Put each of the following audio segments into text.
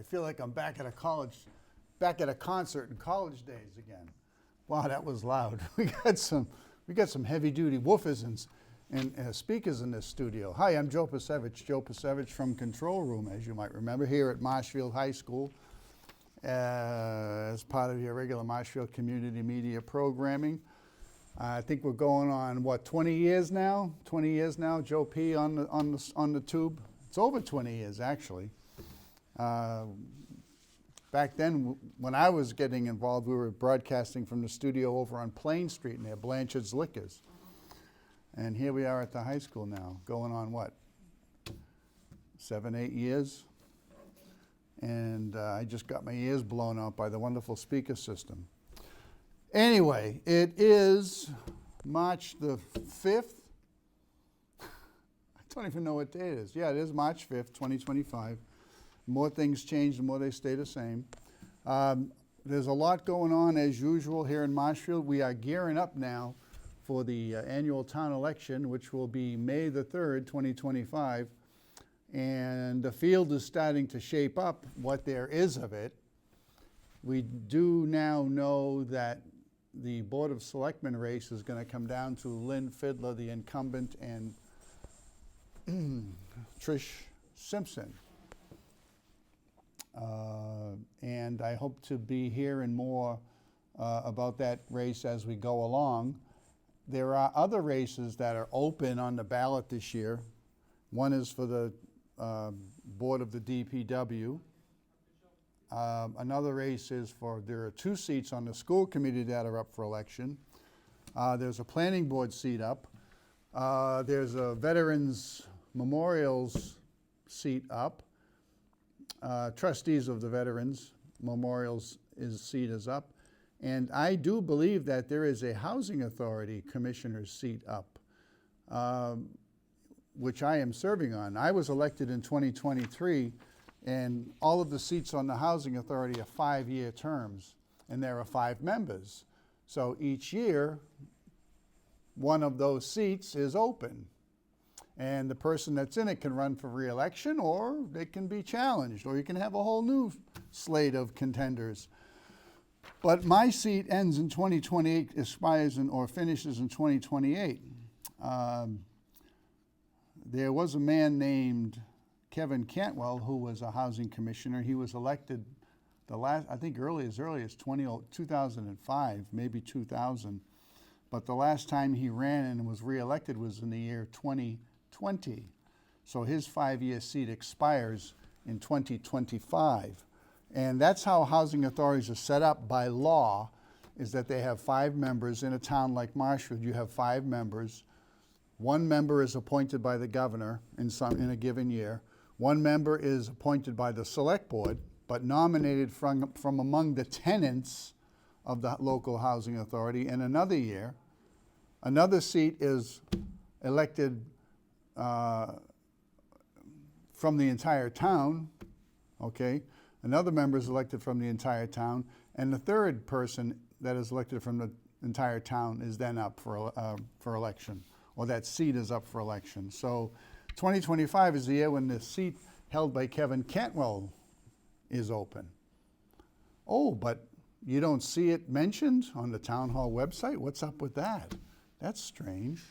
feel like I'm back at a concert in college days again. Wow, that was loud. We got some heavy-duty woofers and speakers in this studio. Hi, I'm Joe Pasevich from Control Room, as you might remember, here at Marshfield High School as part of your regular Marshfield community media programming. I think we're going on, what, 20 years now? 20 years now, Joe P. on the tube. It's over 20 years, actually. Back then, when I was getting involved, we were broadcasting from the studio over on Plain Street near Blanchard's Liquors. And here we are at the high school now, going on what, 7, 8 years? And I just got my ears blown out by the wonderful speaker system. Anyway, it is March the 5th. I don't even know what day it is. Yeah, it is March 5th, 2025. More things change, the more they stay the same. There's a lot going on as usual here in Marshfield. We are gearing up now for the annual town election, which will be May the 3rd, 2025. And the field is starting to shape up what there is of it. We do now know that the Board of Selectmen race is going to come down to Lynn Fidler, the incumbent, and Trish Simpson. And I hope to be hearing more about that race as we go along. There are other races that are open on the ballot this year. One is for the board of the DPW. Another race is there are 2 seats on the school committee that are up for election. There's a planning board seat up. There's a Veterans Memorials seat up. Trustees of the Veterans Memorials seat is up. And I do believe that there is a Housing Authority Commissioner's seat up, which I am serving on. I was elected in 2023, and all of the seats on the Housing Authority are 5-year terms, and there are 5 members. So each year, one of those seats is open. And the person that's in it can run for re-election, or they can be challenged, or you can have a whole new slate of contenders. But my seat ends in 2028, expires or finishes in 2028. There was a man named Kevin Cantwell who was a housing commissioner. He was elected I think as early as 2005, maybe 2000. But the last time he ran and was re-elected was in the year 2020. So his 5-year seat expires in 2025. And that's how housing authorities are set up by law, is that they have 5 members. In a town like Marshfield, you have 5 members. 1 member is appointed by the governor in a given year. 1 member is appointed by the select board, but nominated from among the tenants of the local housing authority. And another year, another seat is elected from the entire town, okay? Another member is elected from the entire town, and the third person that is elected from the entire town is then up for election, or that seat is up for election. So 2025 is the year when the seat held by Kevin Cantwell is open. Oh, but you don't see it mentioned on the town hall website? What's up with that? That's strange.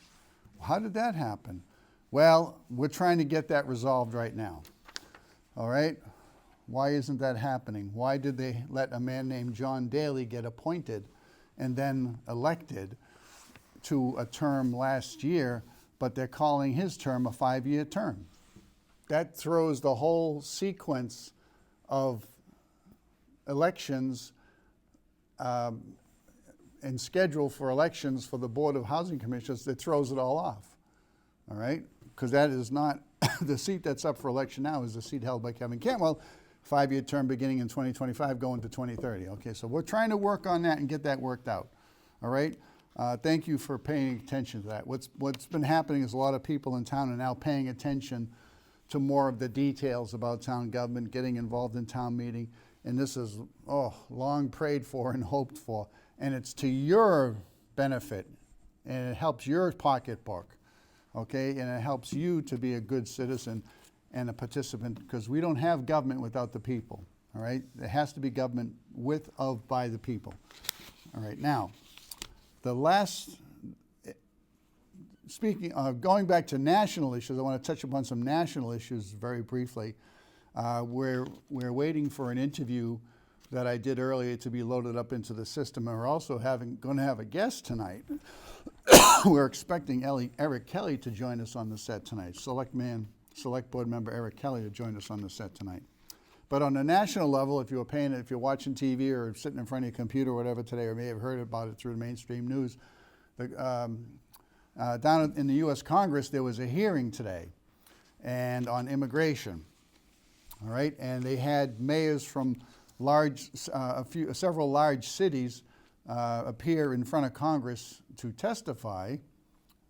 How did that happen? Well, we're trying to get that resolved right now. All right? Why isn't that happening? Why did they let a man named John Daly get appointed and then elected to a term last year, but they're calling his term a 5-year term? That throws the whole sequence of elections and schedule for elections for the Board of Housing Commissioners. That throws it all off, all right? Because that is not, the seat that's up for election now is the seat held by Kevin Cantwell, 5-year term beginning in 2025, going to 2030. Okay, so we're trying to work on that and get that worked out, all right? Thank you for paying attention to that. What's been happening is a lot of people in town are now paying attention to more of the details about town government, getting involved in town meeting, and this is, long prayed for and hoped for, and it's to your benefit, and it helps your pocketbook, okay, and it helps you to be a good citizen and a participant, because we don't have government without the people, all right? There has to be government with, of, by the people. All right, now, the last, speaking of, going back to national issues, I want to touch upon some national issues very briefly. We're waiting for an interview that I did earlier to be loaded up into the system, and we're also going to have a guest tonight. We're expecting Eric Kelley to join us on the set tonight. Select Board member Eric Kelley to join us on the set tonight. But on a national level, if you're watching TV or sitting in front of your computer or whatever today, or may have heard about it through the mainstream news, down in the U.S. Congress, there was a hearing today, and on immigration. All right, and they had mayors from several large cities appear in front of Congress to testify,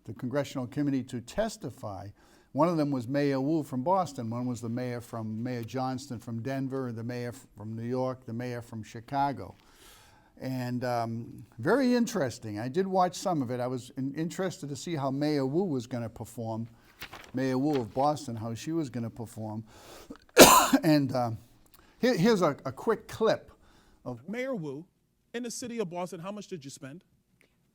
the Congressional Committee to testify. One of them was Mayor Wu from Boston. One was the mayor Johnston from Denver, the mayor from New York, the mayor from Chicago. And very interesting. I did watch some of it. I was interested to see how Mayor Wu was going to perform. Mayor Wu of Boston, how she was going to perform. And here's a quick clip of Mayor Wu. In the city of Boston, how much did you spend?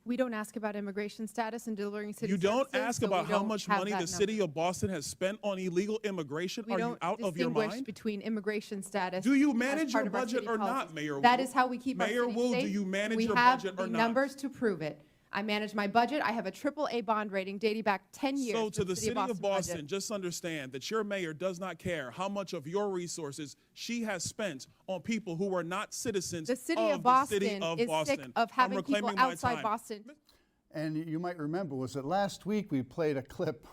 We don't ask about immigration status and delivering city You don't services, ask so about we how don't much have money that the city of Boston has spent on illegal immigration? We Are you don't out of your distinguish mind? between immigration status. Do you as manage part your of our budget city or not, policies. Mayor Wu? That is how we keep our Mayor city Wu, safe. do you manage your We have budget or the not? numbers to prove it. I manage my budget. I have a AAA bond rating dating back 10 years. So to the city of Boston, budget. just understand that your mayor does not care how much of your resources she has spent on people who are not citizens The city of of Boston the city of is Boston. sick of having people reclaiming my outside time. Boston. And you might remember, was it last week we played a clip?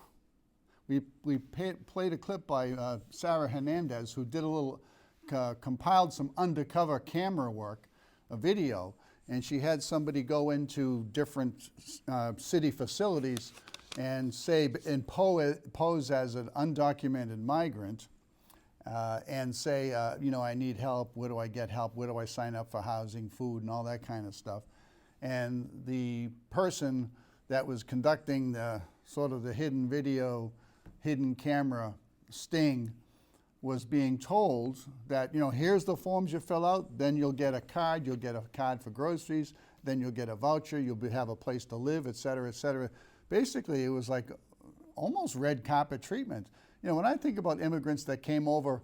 Played a clip by Sarah Hernandez, who did a little, compiled some undercover camera work, a video, and she had somebody go into different city facilities and pose as an undocumented migrant and say, I need help. Where do I get help? Where do I sign up for housing, food, and all that kind of stuff? And the person that was conducting the sort of the hidden video, hidden camera sting was being told that, here's the forms you fill out, then you'll get a card for groceries, then you'll get a voucher, you'll have a place to live, et cetera, et cetera. Basically, it was like almost red carpet treatment. When I think about immigrants that came over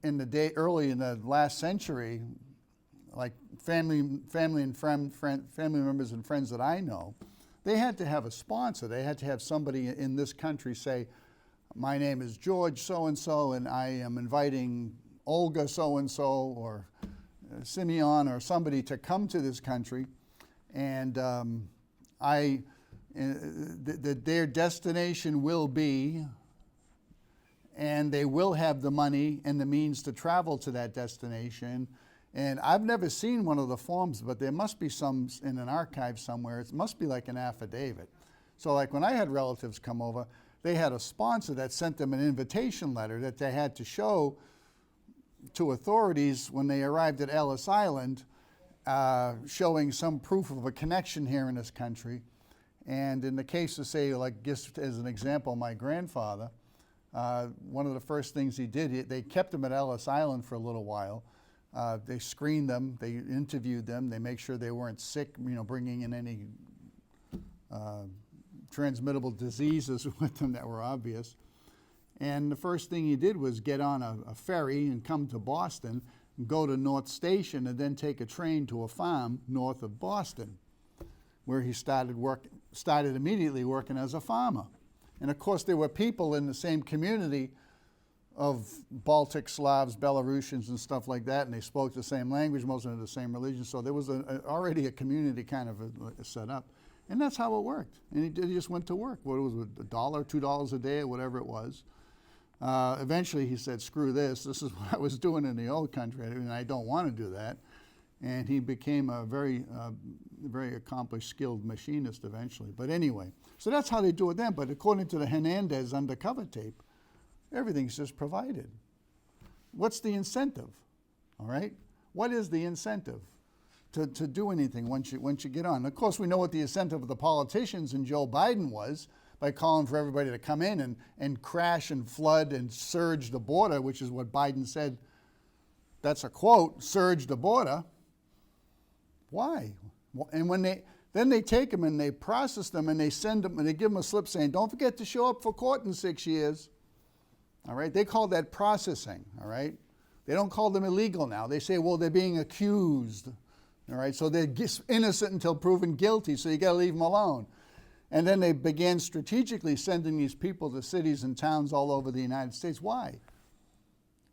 early in the last century, like family members and friends that I know, they had to have a sponsor. They had to have somebody in this country say, my name is George so-and-so, and I am inviting Olga so-and-so or Simeon or somebody to come to this country, and their destination will be, and they will have the money and the means to travel to that destination. And I've never seen one of the forms, but there must be some in an archive somewhere. It must be like an affidavit. So like when I had relatives come over, they had a sponsor that sent them an invitation letter that they had to show to authorities when they arrived at Ellis Island, showing some proof of a connection here in this country. And in the case of, say, like just as an example, my grandfather, one of the first things he did, they kept him at Ellis Island for a little while. They screened them, they interviewed them, they make sure they weren't sick, bringing in any transmittable diseases with them that were obvious. And the first thing he did was get on a ferry and come to Boston, and go to North Station, and then take a train to a farm north of Boston, where he started immediately working as a farmer. And of course, there were people in the same community of Baltic Slavs, Belarusians, and stuff like that, and they spoke the same language, most of them the same religion, so there was already a community kind of set up. And that's how it worked. And he just went to work. What was it, $1, $2 a day, or whatever it was. Eventually he said, screw this is what I was doing in the old country, and I don't want to do that. And he became a very accomplished, skilled machinist eventually. But anyway, so that's how they do it then. But according to the Hernandez undercover tape, everything's just provided. What's the incentive? All right? What is the incentive to do anything once you get on? Of course, we know what the incentive of the politicians and Joe Biden was, by calling for everybody to come in and crash and flood and surge the border, which is what Biden said that's a quote, surge the border. Why? And then they take them and they process them and they send them and they give them a slip saying, don't forget to show up for court in 6 years. All right, they call that processing, all right? They don't call them illegal now. They say, well, they're being accused, all right? So they're innocent until proven guilty, so you gotta leave them alone. And then they began strategically sending these people to cities and towns all over the United States. Why?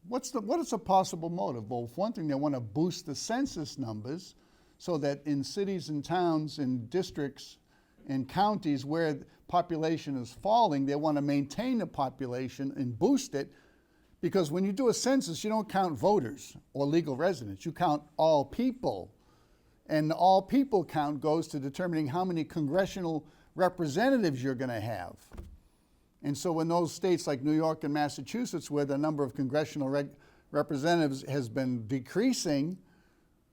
What is a possible motive? Well, for one thing, they want to boost the census numbers so that in cities and towns and districts and counties where population is falling, they want to maintain the population and boost it, because when you do a census, you don't count voters or legal residents. You count all people. And the all people count goes to determining how many congressional representatives you're going to have. And so in those states like New York and Massachusetts, where the number of congressional representatives has been decreasing,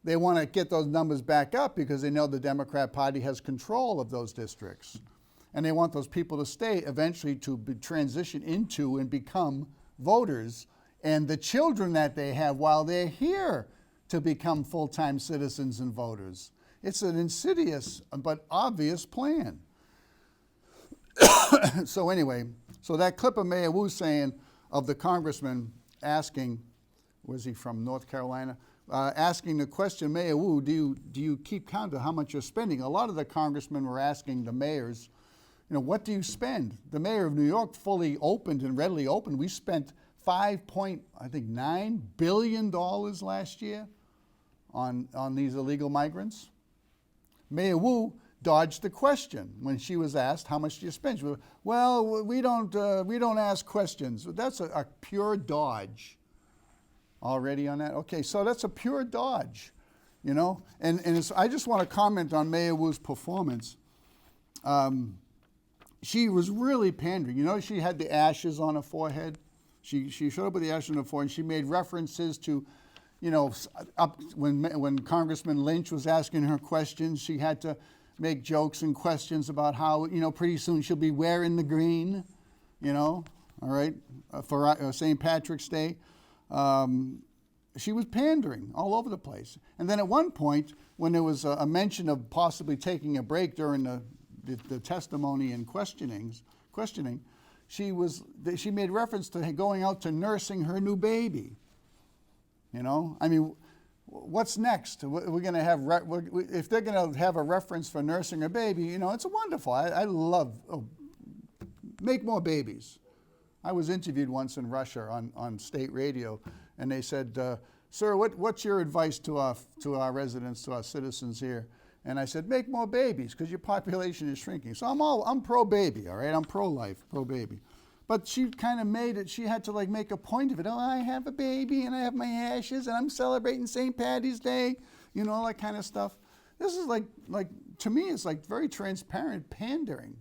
they want to get those numbers back up because they know the Democrat Party has control of those districts. And they want those people to stay eventually to transition into and become voters, and the children that they have while they're here to become full-time citizens and voters. It's an insidious but obvious plan. So anyway, so that clip of Mayor Wu saying, of the congressman asking, was he from North Carolina? Asking the question, Mayor Wu, do you keep count of how much you're spending? A lot of the congressmen were asking the mayors, you know, what do you spend? The mayor of New York fully opened and readily opened. We spent $5.9 billion last year on these illegal migrants. Mayor Wu dodged the question when she was asked, how much do you spend? She was, well, we don't ask questions. That's a pure dodge. Already on that? Okay, so that's a pure dodge, you know? And I just want to comment on Mayor Wu's performance. She was really pandering. You know, she had the ashes on her forehead. She showed up with the ashes on her forehead, and she made references to, you know, when Congressman Lynch was asking her questions, she had to make jokes and questions about how, you know, pretty soon she'll be wearing the green, you know, all right, for St. Patrick's Day. She was pandering all over the place. And then at one point, when there was a mention of possibly taking a break during the testimony and questioning, she made reference to going out to nursing her new baby. You know, I mean, what's next? We're going to have, if they're going to have a reference for nursing a baby, you know, it's wonderful. I love, make more babies. I was interviewed once in Russia on state radio, and they said, sir, what's your advice to our residents, to our citizens here? And I said, make more babies, because your population is shrinking. So I'm pro-baby, all right? I'm pro-life, pro-baby. But she kind of made it, she had to like make a point of it. Oh, I have a baby, and I have my ashes, and I'm celebrating St. Patty's Day, you know, all that kind of stuff. This is like to me, it's like very transparent pandering.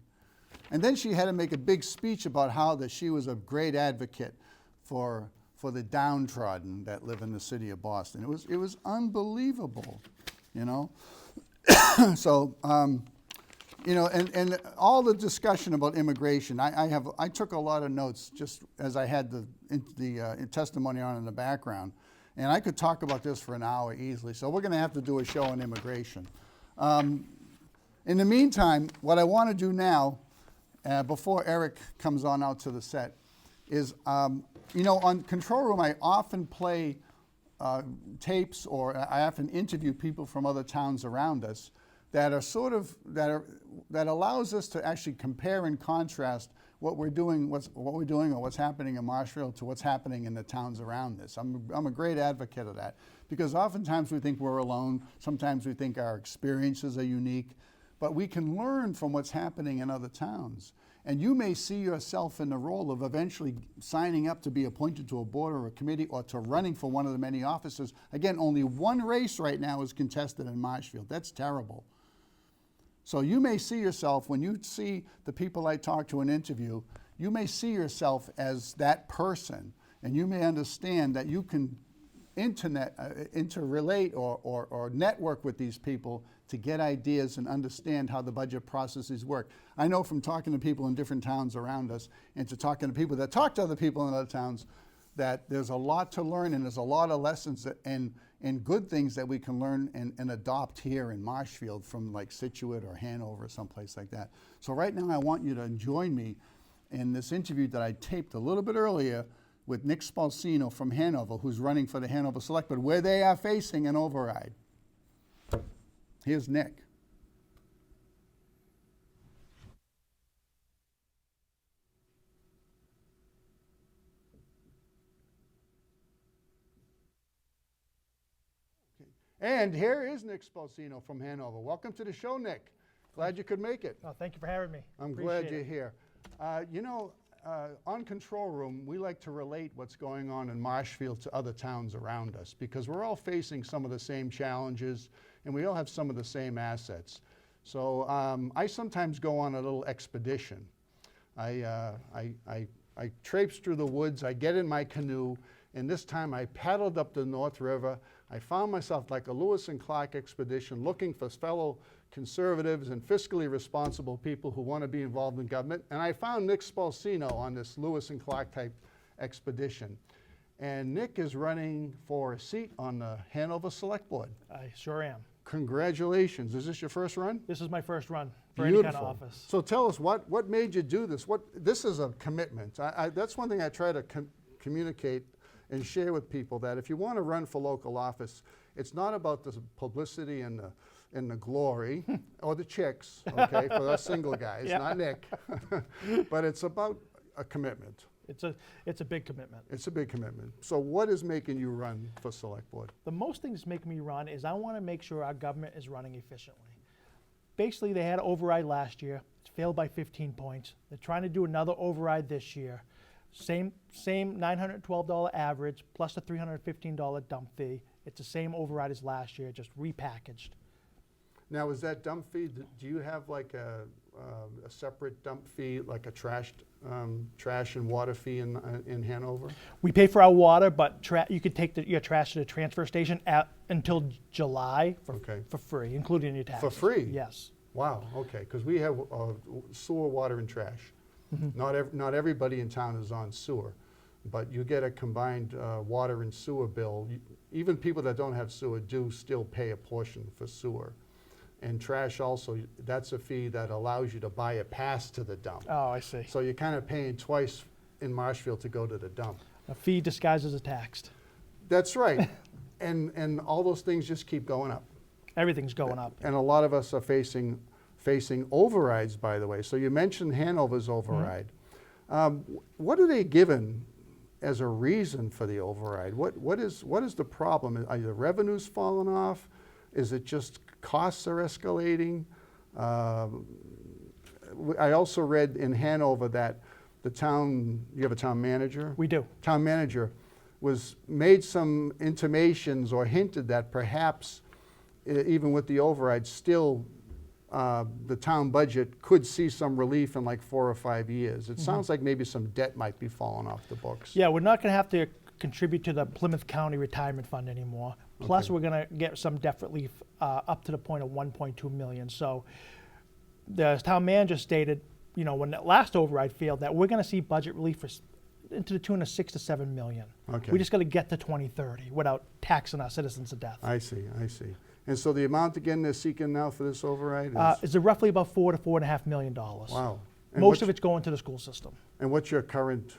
And then she had to make a big speech about how that she was a great advocate for the downtrodden that live in the city of Boston. It was unbelievable, you know. So, you know, and all the discussion about immigration, I took a lot of notes just as I had the testimony on in the background, and I could talk about this for an hour easily. So we're going to have to do a show on immigration. In the meantime, what I want to do now, before Eric comes on out to the set, is, you know, on Control Room, I often play tapes, or I often interview people from other towns around us that are sort of, that allows us to actually compare and contrast what we're doing, or what's happening in Marshfield to what's happening in the towns around us. I'm a great advocate of that, because oftentimes we think we're alone, sometimes we think our experiences are unique, but we can learn from what's happening in other towns. And you may see yourself in the role of eventually signing up to be appointed to a board or a committee, or to running for one of the many offices. Again, only one race right now is contested in Marshfield. That's terrible. So you may see yourself, when you see the people I talk to and interview, you may see yourself as that person, and you may understand that you can interrelate or network with these people to get ideas and understand how the budget processes work. I know from talking to people in different towns around us, and to talking to people that talk to other people in other towns, that there's a lot to learn, and there's a lot of lessons and good things that we can learn and adopt here in Marshfield from like Situate or Hanover or someplace like that. So right now I want you to join me in this interview that I taped a little bit earlier with Nick Spolsino from Hanover, who's running for the Hanover Selectboard, where they are facing an override. Here's Nick. And here is Nick Spolsino from Hanover. Welcome to the show, Nick. Glad you could make it. Oh, thank you for having me. I'm Appreciate glad you're it. here. On Control Room, we like to relate what's going on in Marshfield to other towns around us because we're all facing some of the same challenges and we all have some of the same assets. So I sometimes go on a little expedition. I traipse through the woods, I get in my canoe, and this time I paddled up the North River. I found myself like a Lewis and Clark expedition looking for fellow conservatives and fiscally responsible people who want to be involved in government. And I found Nick Spolsino on this Lewis and Clark type expedition. And Nick is running for a seat on the Hanover Selectboard. I sure am. Congratulations. Is this your first run? This is my first run for any kind of office. So tell us, what made you do this? This is a commitment. That's one thing I try to communicate and share with people, that if you want to run for local office, it's not about the publicity and the glory or the chicks, okay, for us single guys, not Nick, but it's about a commitment. It's a big commitment. It's a big commitment. So what is making you run for Select Board? The most thing that's making me run is I want to make sure our government is running efficiently. Basically, they had an override last year. It failed by 15 points. They're trying to do another override this year. Same $912 average plus the $315 dump fee. It's the same override as last year, just repackaged. Now, is that dump fee, do you have like a separate dump fee, like a trash and water fee in Hanover? We pay for our water, but you could take your trash to the transfer station until July for free, including your taxes. For free? Yes. Wow, okay, because we have sewer, water, and trash. Mm-hmm. Not everybody in town is on sewer, but you get a combined water and sewer bill. Even people that don't have sewer do still pay a portion for sewer. And trash also, that's a fee that allows you to buy a pass to the dump. Oh, I see. So you're kind of paying twice in Marshfield to go to the dump. A fee disguised as a tax. That's right. and all those things just keep going up. Everything's going up. And a lot of us are facing overrides, by the way. So you mentioned Hanover's override. Mm-hmm. What are they given as a reason for the override? What is the problem? Are the revenues falling off? Is it just costs are escalating? I also read in Hanover that the town, you have a town manager? We do. Town manager made some intimations or hinted that perhaps even with the override still the town budget could see some relief in like 4 or 5 years. It sounds like maybe some debt might be falling off the books. Yeah, we're not going to have to contribute to the Plymouth County Retirement Fund anymore. Plus, we're going to get some debt relief up to the point of $1.2 million. So the town manager stated, when that last override failed, that we're going to see budget relief into the tune of $6 to $7 million. Okay. We just got to get to 2030 without taxing our citizens to death. I see. And so the amount again they're seeking now for this override is roughly about $4 to $4.5 million. Wow. And most of it's going to the school system. And what's your current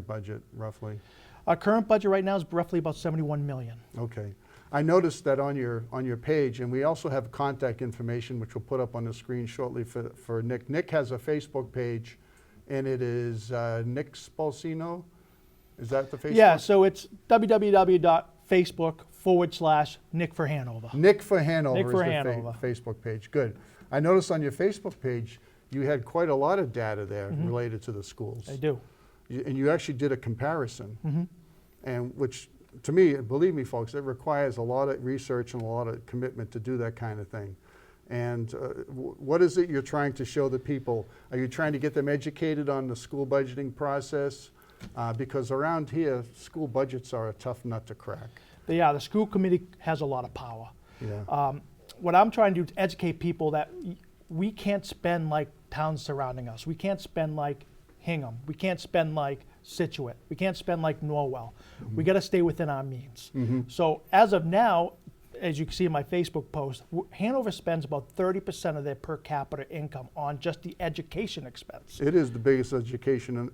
budget roughly? Our current budget right now is roughly about $71 million. Okay. I noticed that on your page, and we also have contact information, which we'll put up on the screen shortly for Nick. Nick has a Facebook page, and it is Nick Spolsino. Is that the Facebook? Yeah, so it's www.facebook.com/Nick for Hanover. Nick for Hanover Nick for is Hanover. the Facebook page. Good. I noticed on your Facebook page, you had quite a lot of data there related to the schools. I do. And you actually did a comparison, and which, to me, believe me, folks, it requires a lot of research and a lot of commitment to do that kind of thing. And what is it you're trying to show the people? Are you trying to get them educated on the school budgeting process? Because around here, school budgets are a tough nut to crack. Yeah, the school committee has a lot of power. Yeah. What I'm trying to do is educate people that we can't spend like towns surrounding us. We can't spend like Hingham. We can't spend like Situate. We can't spend like Norwell. We got to stay within our means. So as of now, as you can see in my Facebook post, Hanover spends about 30% of their per capita income on just the education expense. It is the biggest education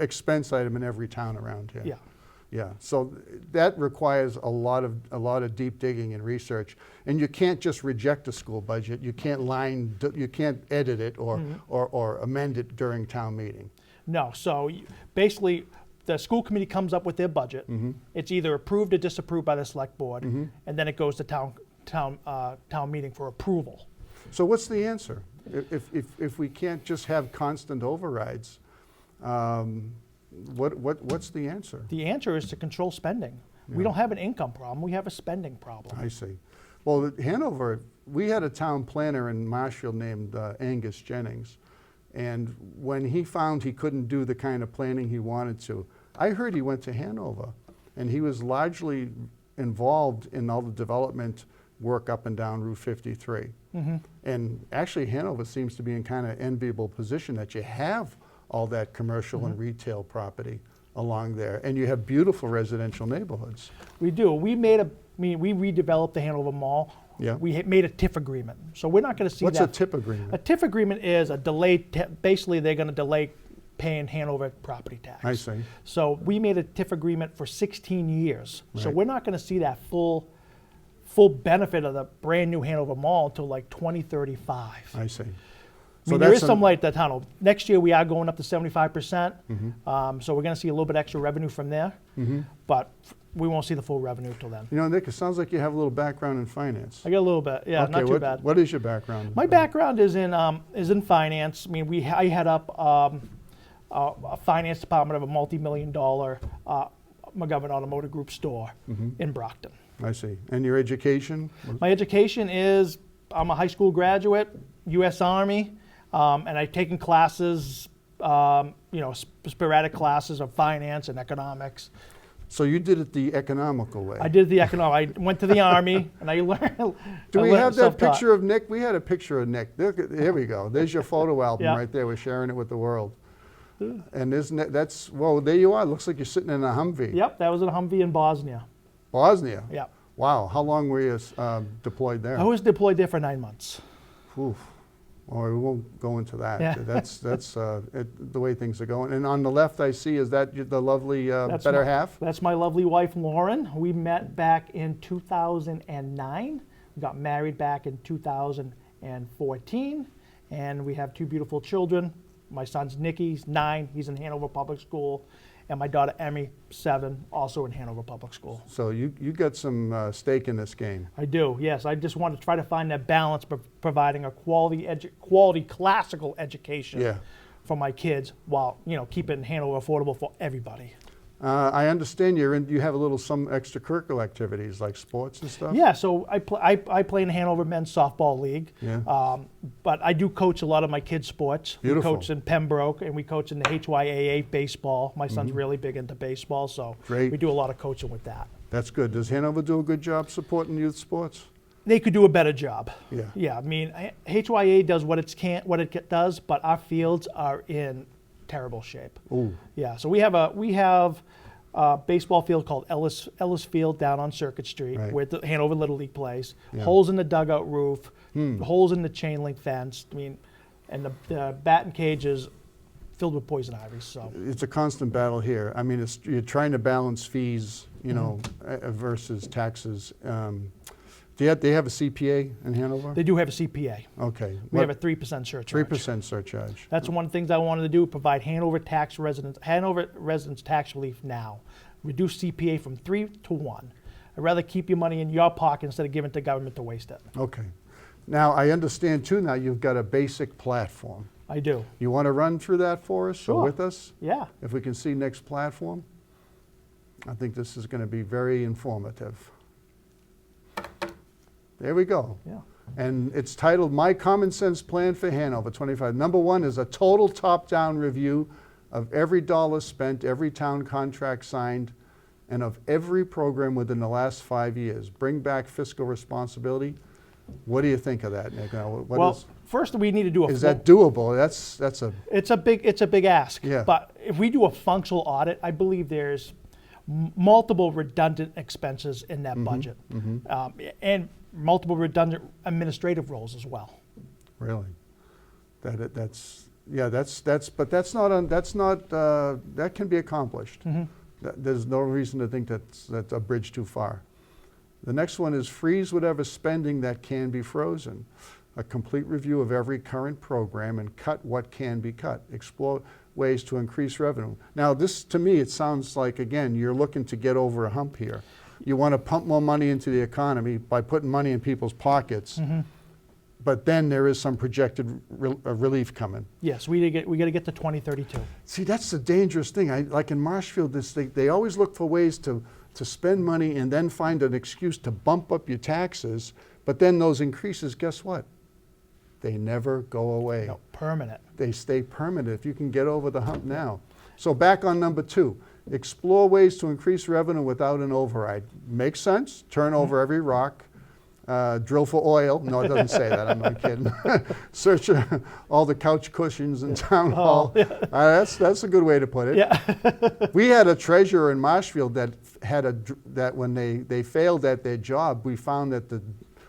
expense item in every town around here. Yeah. Yeah, so that requires a lot of deep digging and research, and you can't just reject a school budget. You can't you can't edit it or amend it during town meeting. No, so basically, the school committee comes up with their budget. It's either approved or disapproved by the select board, and then it goes to town meeting for approval. So what's the answer? If we can't just have constant overrides, what's the answer? The answer is to control spending. We don't have an income problem, we have a spending problem. I see. Well, Hanover, we had a town planner in Marshfield named Angus Jennings, and when he found he couldn't do the kind of planning he wanted to, I heard he went to Hanover, and he was largely involved in all the development work up and down Route 53. And actually Hanover seems to be in kind of enviable position that you have all that commercial and retail property along there, and you have beautiful residential neighborhoods. We do. We redeveloped the Hanover Mall. Yeah. We made a TIF agreement. So we're not going to see What's that. a TIP agreement? A TIF agreement is a delayed, basically they're going to delay paying Hanover property tax. I see. So we made a TIF agreement for 16 years. So Right. we're not going to see that full benefit of the brand new Hanover Mall until like 2035. I see. I mean, there is some light at the tunnel. Next year, we are going up to 75%. So we're going to see a little bit extra revenue from there. But we won't see the full revenue till then. You know, Nick, it sounds like you have a little background in finance. I got a little bit, yeah, Okay, not too bad. What is your background? My background is in finance. I mean, I head up a finance department of a multi-million-dollar McGovern Automotive Group store in Brockton. I see. And your education? My education is, I'm a high school graduate, U.S. Army, and I've taken classes, sporadic classes of finance and economics. So you did it the economical way. I did the economic. I went to the Army, and I learned. Do we have that self-taught. picture of Nick? We had a picture of Nick. Here we go. There's your photo album Yeah. right there. We're sharing it with the world. And well, there you are. Looks like you're sitting in a Humvee. Yep, that was a Humvee in Bosnia. Bosnia? Yep. Wow. How long were you deployed there? I was deployed there for 9 months. Oof. Well, we won't go into that. Yeah. That's the way things are going. And on the left, I see, is that the lovely That's better my- half? That's my lovely wife, Lauren. We met back in 2009. We got married back in 2014. And we have 2 beautiful children. My son's Nicky, he's 9. He's in Hanover Public School. And my daughter, Emmy, 7, also in Hanover Public School. So you got some stake in this game. I do, yes. I just want to try to find that balance, providing a quality classical education Yeah. for my kids while, keeping Hanover affordable for everybody. I understand you have some extracurricular activities like sports and stuff? Yeah, so I play in the Hanover Men's Softball League. Yeah. But I do coach a lot of my kids' sports. Beautiful. We coach in Pembroke, and we coach in the HYAA baseball. My son's really big into baseball, so Great. we do a lot of coaching with that. That's good. Does Hanover do a good job supporting youth sports? They could do a better job. Yeah. Yeah, I mean, HYA does what it does, but our fields are in terrible shape. Ooh. Yeah, so we have a baseball field called Ellis Field down on Circuit Street, Right. where the Hanover Little League plays. Yeah. Holes in the dugout roof, holes in the chain link fence. I mean, and the batting cage is filled with poison ivy. So It's a constant battle here. I mean, you're trying to balance fees, versus taxes. They have a CPA in Hanover? they do have a CPA. Okay. We have a 3% surcharge. 3% surcharge. That's one of the things I wanted to do: provide Hanover residents tax relief now. Reduce CPA from 3 to 1. I'd rather keep your money in your pocket instead of giving it to government to waste it. Okay. Now, I understand too now you've got a basic platform. I do. You want to run through that for us or Sure. with us? Yeah. If we can see next platform. I think this is going to be very informative. There we go. Yeah. And it's titled My Common Sense Plan for Hanover 25. Number 1 is a total top-down review of every dollar spent, every town contract signed, and of every program within the last 5 years. Bring back fiscal responsibility. What do you think of that, Nick? Now, what Well, first we need to do a. is that doable? That's a, It's a big ask. Yeah. But if we do a functional audit, I believe there's multiple redundant expenses in that budget, and multiple redundant administrative roles as well. really, but that's not, that can be accomplished. There's no reason to think that's a bridge too far. The next one is freeze whatever spending that can be frozen. A complete review of every current program and cut what can be cut. Explore ways to increase revenue. Now this, to me, it sounds like, again, you're looking to get over a hump here. You want to pump more money into the economy by putting money in people's pockets, but then there is some projected relief coming. Yes, we got to get to 2032. See, that's the dangerous thing. Like in Marshfield, they always look for ways to spend money and then find an excuse to bump up your taxes, but then those increases, guess what? They never go away. No, permanent. They stay permanent if you can get over the hump now. So back on number 2, explore ways to increase revenue without an override. Makes sense, turn over every rock, drill for oil. No, it doesn't say that, I'm not kidding. Search all the couch cushions in town hall. yeah. That's a good way to put it. Yeah. We had a treasurer in Marshfield that that when they failed at their job, we found that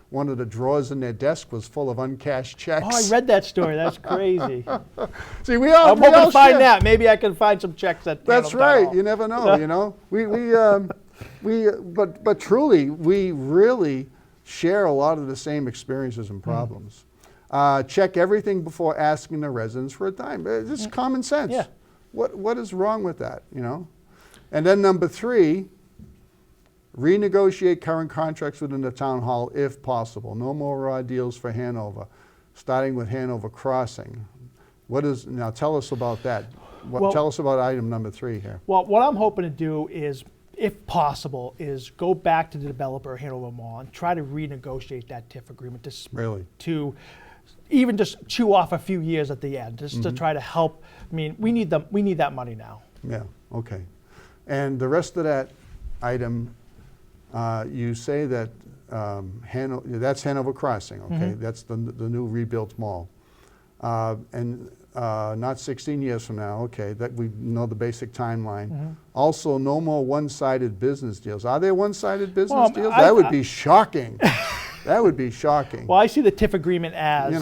one of the drawers in their desk was full of uncashed checks. Oh, I read that story. That's crazy. See, we all I'm hoping all to find share. that. Maybe I can find some checks at. That's Hanover Town right. Hall. You never know. You know, but truly, we really share a lot of the same experiences and problems. Check everything before asking the residents for a dime. It's common sense. Yeah. What is wrong with that? You know. And then number 3. Renegotiate current contracts within the town hall if possible. No more raw deals for Hanover, starting with Hanover Crossing. Now tell us about that. Tell us about item number 3 here. Well, what I'm hoping to do is, if possible, is go back to the developer Hanover Mall and try to renegotiate that TIF agreement Really? to even just chew off a few years at the end, just to try to help. I mean, we need that money now. Yeah, okay. And the rest of that item, you say that that's Hanover Crossing, okay? That's the new rebuilt mall. And not 16 years from now, okay, that we know the basic timeline. Also, no more one-sided business deals. Are there one-sided business deals? That would be shocking. That would be shocking. Well, I see the TIF agreement as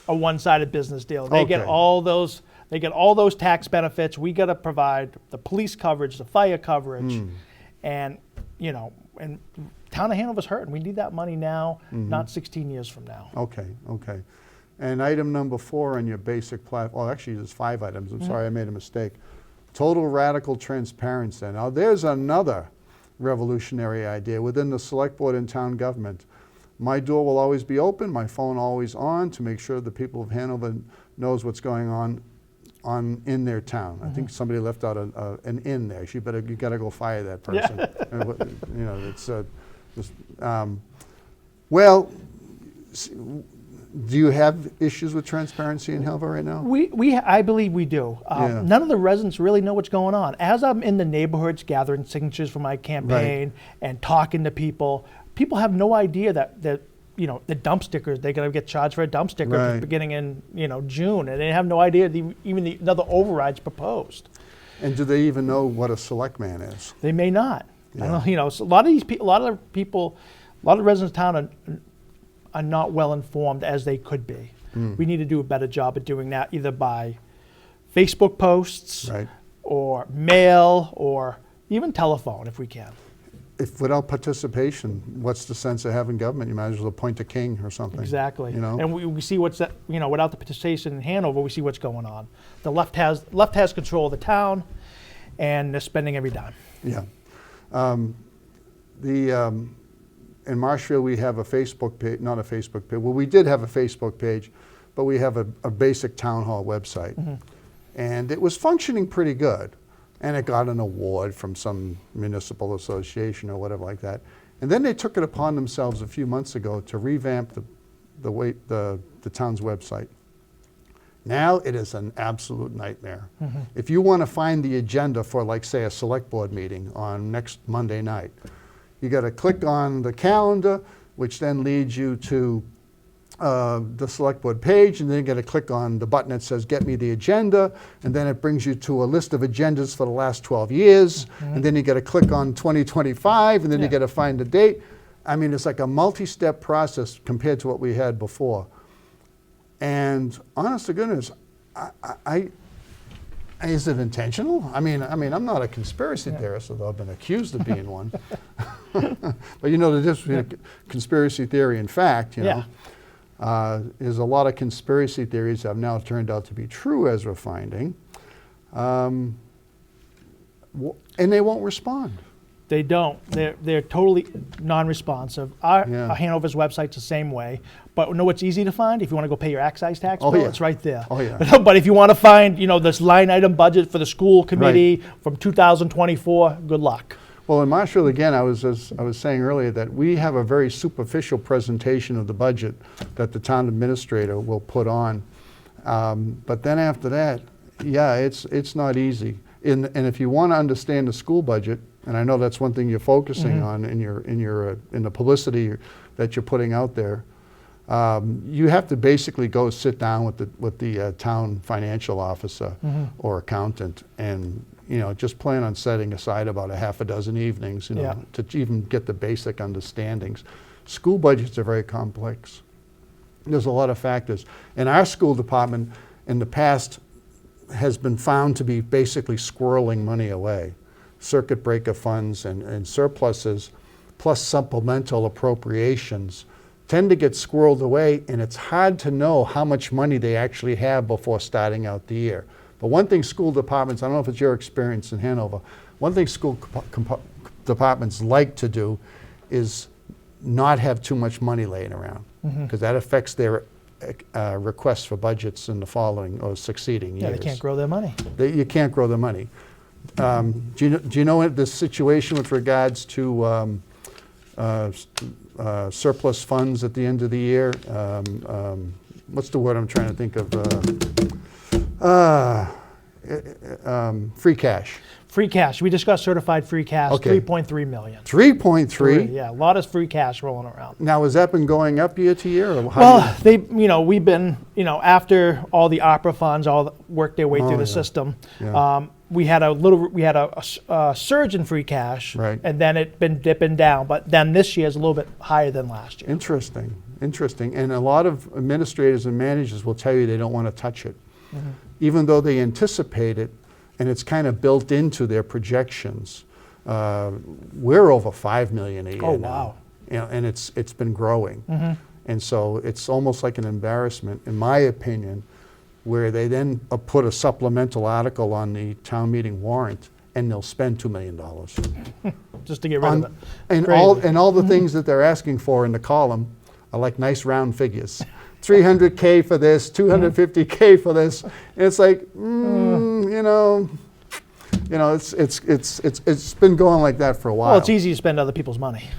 a one-sided business deal. They get all those. They get all those tax benefits. We got to provide the police coverage, the fire coverage, and and town of Hanover's hurting. We need that money now, not 16 years from now. Okay, okay. And item number 4 on your basic platform, well, actually there's 5 items. I'm sorry, I made a mistake. Total radical transparency. Now there's another revolutionary idea within the select board and town government. My door will always be open, my phone always on, to make sure the people of Hanover knows what's going on in their town. I think somebody left out an in there. You got to go fire that person. You know, it's well. Do you have issues with transparency in Hanover right now? I believe we do. None of the residents really know what's going on. As I'm in the neighborhoods gathering signatures for my campaign and talking to people have no idea that the dump stickers, they're going to get charged for a dump sticker beginning in June, and they have no idea even the other overrides proposed. And do they even know what a select man is? They may not. I don't know, so a lot of these people, a lot of the residents of town are not well informed as they could be. We need to do a better job of doing that, either by Facebook posts or mail or even telephone if we can. If without participation, what's the sense of having government? You might as well appoint a king or something. Exactly. You know? And we see what's that, without the participation in Hanover, we see what's going on. The left has control of the town, and they're spending every dime. Yeah. In Marshfield, we have a Facebook page, not a Facebook page. Well, we did have a Facebook page, but we have a basic town hall website. And it was functioning pretty good. And it got an award from some municipal association or whatever like that. And then they took it upon themselves a few months ago to revamp the town's website. Now it is an absolute nightmare. If you want to find the agenda for, like, say, a select board meeting on next Monday night, you got to click on the calendar, which then leads you to the select board page, and then you got to click on the button that says get me the agenda, and then it brings you to a list of agendas for the last 12 years, and then you got to click on 2025, and then you got to find the date. I mean, it's like a multi-step process compared to what we had before. And honest to goodness, is it intentional? I mean, I'm not a conspiracy theorist, although I've been accused of being one. But you know the difference between conspiracy theory and fact, you know. There's a lot of conspiracy theories that have now turned out to be true, as we're finding. And they won't respond. They don't. They're totally non-responsive. Our Hanover's website's the same way. But you know what's easy to find? If you want to go pay your excise tax bill, it's right there. Oh, yeah. But if you want to find, you know, this line item budget for the school committee from 2024, good luck. Well, in Marshfield, again, I was saying earlier that we have a very superficial presentation of the budget that the town administrator will put on. But then after that, it's not easy. And if you want to understand the school budget, and I know that's one thing you're focusing on in the publicity that you're putting out there, you have to basically go sit down with the town financial officer or accountant, and just plan on setting aside about a half a dozen evenings, to even get the basic understandings. School budgets are very complex. There's a lot of factors. And our school department in the past has been found to be basically squirreling money away. Circuit breaker funds and surpluses plus supplemental appropriations tend to get squirreled away, and it's hard to know how much money they actually have before starting out the year. But one thing school departments, I don't know if it's your experience in Hanover, one thing school departments like to do is not have too much money laying around, because that affects their requests for budgets in the following or succeeding years. Yeah, they can't grow their money. You can't grow the money. Do you know the situation with regards to surplus funds at the end of the year? What's the word I'm trying to think of? Free cash. Free cash. We discussed certified free cash, Okay. 3.3 million. 3.3? Yeah, a lot of free cash rolling around. Now, has that been going up year to year? Or how Well, we've been, after all the opera funds, worked their way through the system. Yeah. We had a surge in free cash, Right. and then it's been dipping down. But then this year is a little bit higher than last year. Interesting. And a lot of administrators and managers will tell you they don't want to touch it, even though they anticipate it, and it's kind of built into their projections. We're over 5 million a year Oh, now. wow. And it's been growing. And so it's almost like an embarrassment, in my opinion, where they then put a supplemental article on the town meeting warrant, and they'll spend $2 million. Just to get rid of it. And Crazy. all the things that they're asking for in the column are like nice round figures. 300K for this, 250K for this. And it's like, it's been going like that for a while. Well, it's easy to spend other people's money.